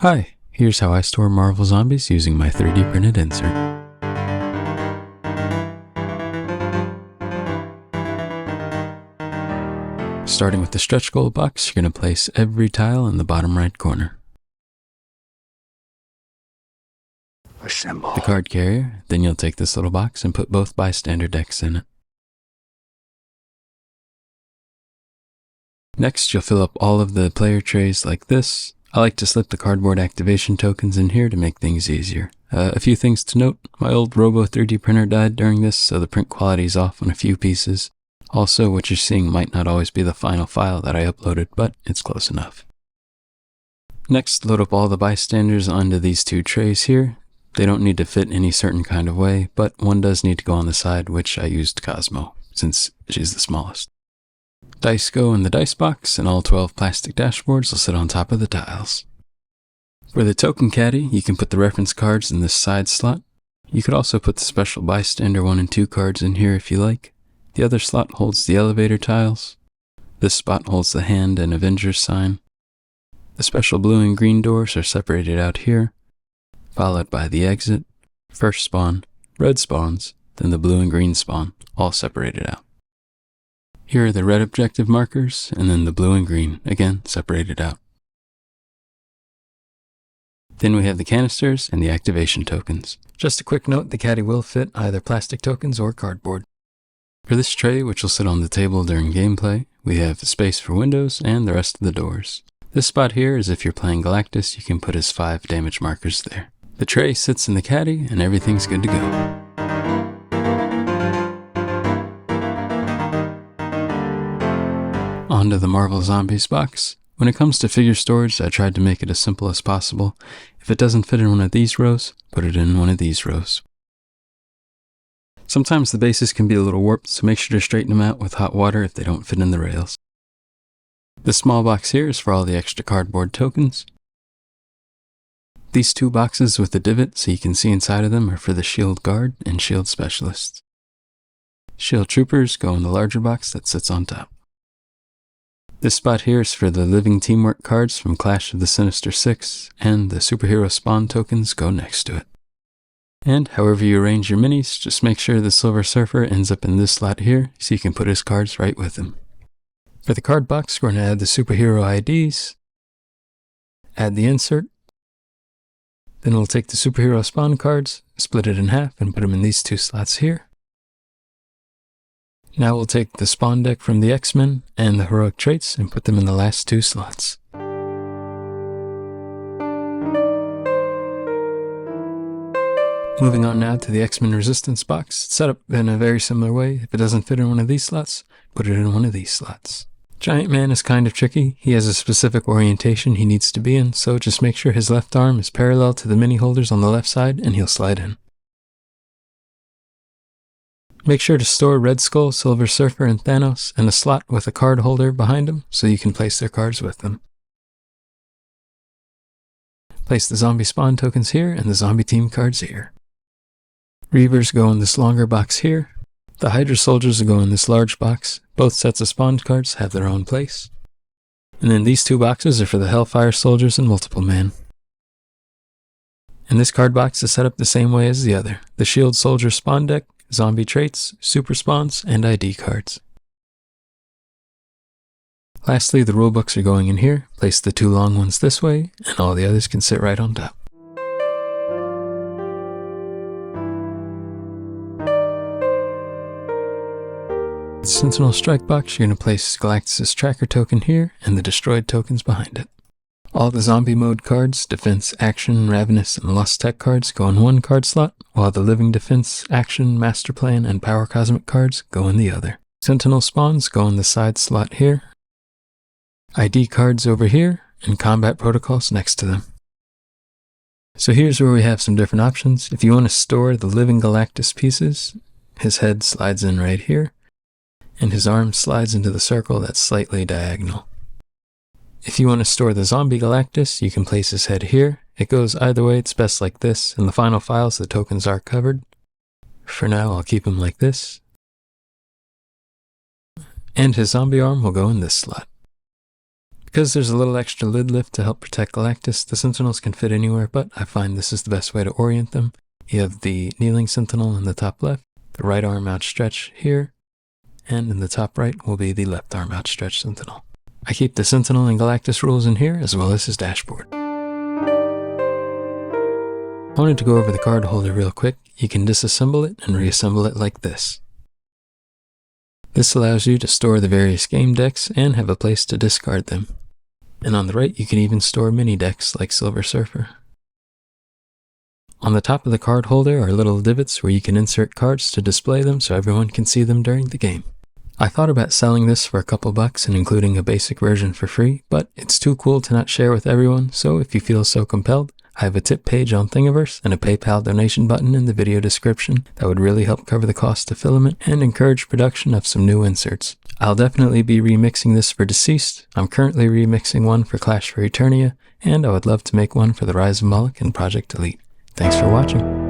Hi, here's how I store Marvel Zombies using my 3D printed insert. Starting with the stretch goal box, you're going to place every tile in the bottom right corner. Assemble. The card carrier, then you'll take this little box and put both bystander decks in it. Next, you'll fill up all of the player trays like this. I like to slip the cardboard activation tokens in here to make things easier. A few things to note: my old Robo 3D printer died during this, so the print quality is off on a few pieces. Also, what you're seeing might not always be the final file that I uploaded, but it's close enough. Next, load up all the bystanders onto these two trays here. They don't need to fit any certain kind of way, but one does need to go on the side, which I used Cosmo, since she's the smallest. Dice go in the dice box, and all 12 plastic dashboards will sit on top of the tiles. For the token caddy, you can put the reference cards in this side slot. You could also put the special bystander 1 and 2 cards in here if you like. The other slot holds the elevator tiles. This spot holds the hand and Avengers sign. The special blue and green doors are separated out here, followed by the exit, first spawn, red spawns, then the blue and green spawn, all separated out. Here are the red objective markers, and then the blue and green, again separated out. Then we have the canisters and the activation tokens. Just a quick note, the caddy will fit either plastic tokens or cardboard. For this tray, which will sit on the table during gameplay, we have space for windows and the rest of the doors. This spot here is if you're playing Galactus, you can put his 5 damage markers there. The tray sits in the caddy, and everything's good to go. Onto the Marvel Zombies box. When it comes to figure storage, I tried to make it as simple as possible. If it doesn't fit in one of these rows, put it in one of these rows. Sometimes the bases can be a little warped, so make sure to straighten them out with hot water if they don't fit in the rails. The small box here is for all the extra cardboard tokens. These 2 boxes with the divot so you can see inside of them are for the shield guard and shield specialists. Shield troopers go in the larger box that sits on top. This spot here is for the living teamwork cards from Clash of the Sinister Six, and the superhero spawn tokens go next to it. And however you arrange your minis, just make sure the Silver Surfer ends up in this slot here so you can put his cards right with him. For the card box, we're going to add the superhero IDs, add the insert, then we'll take the superhero spawn cards, split it in half, and put them in these 2 slots here. Now we'll take the spawn deck from the X-Men and the heroic traits and put them in the last 2 slots. Moving on now to the X-Men Resistance box. It's set up in a very similar way. If it doesn't fit in one of these slots, put it in one of these slots. Giant Man is kind of tricky. He has a specific orientation he needs to be in, so just make sure his left arm is parallel to the mini holders on the left side and he'll slide in. Make sure to store Red Skull, Silver Surfer, and Thanos in a slot with a card holder behind them so you can place their cards with them. Place the zombie spawn tokens here and the zombie team cards here. Reavers go in this longer box here. The Hydra soldiers will go in this large box. Both sets of spawn cards have their own place. And then these 2 boxes are for the Hellfire soldiers and Multiple Man. And this card box is set up the same way as the other. The Shield Soldier spawn deck, zombie traits, super spawns, and ID cards. Lastly, the rulebooks are going in here. Place the 2 long ones this way, and all the others can sit right on top. The Sentinel Strike Box, you're going to place Galactus' tracker token here, and the destroyed tokens behind it. All the zombie mode cards, defense, action, ravenous, and lust tech cards go in one card slot, while the living defense, action, master plan, and power cosmic cards go in the other. Sentinel spawns go in the side slot here. ID cards over here, and combat protocols next to them. So here's where we have some different options. If you want to store the living Galactus pieces, his head slides in right here, and his arm slides into the circle that's slightly diagonal. If you want to store the zombie Galactus, you can place his head here. It goes either way, it's best like this. In the final files, the tokens are covered. For now, I'll keep him like this. And his zombie arm will go in this slot. Because there's a little extra lid lift to help protect Galactus, the Sentinels can fit anywhere, but I find this is the best way to orient them. You have the kneeling Sentinel in the top left, the right arm outstretched here, and in the top right will be the left arm outstretched Sentinel. I keep the Sentinel and Galactus rules in here, as well as his dashboard. I wanted to go over the card holder real quick. You can disassemble it and reassemble it like this. This allows you to store the various game decks and have a place to discard them. And on the right, you can even store mini decks like Silver Surfer. On the top of the card holder are little divots where you can insert cards to display them so everyone can see them during the game. I thought about selling this for a couple bucks and including a basic version for free, but it's too cool to not share with everyone, so if you feel so compelled, I have a tip page on Thingiverse and a PayPal donation button in the video description that would really help cover the cost of filament and encourage production of some new inserts. I'll definitely be remixing this for Deceased. I'm currently remixing one for Clash for Eternia, and I would love to make one for the Rise of Moloch and Project Elite. Thanks for watching.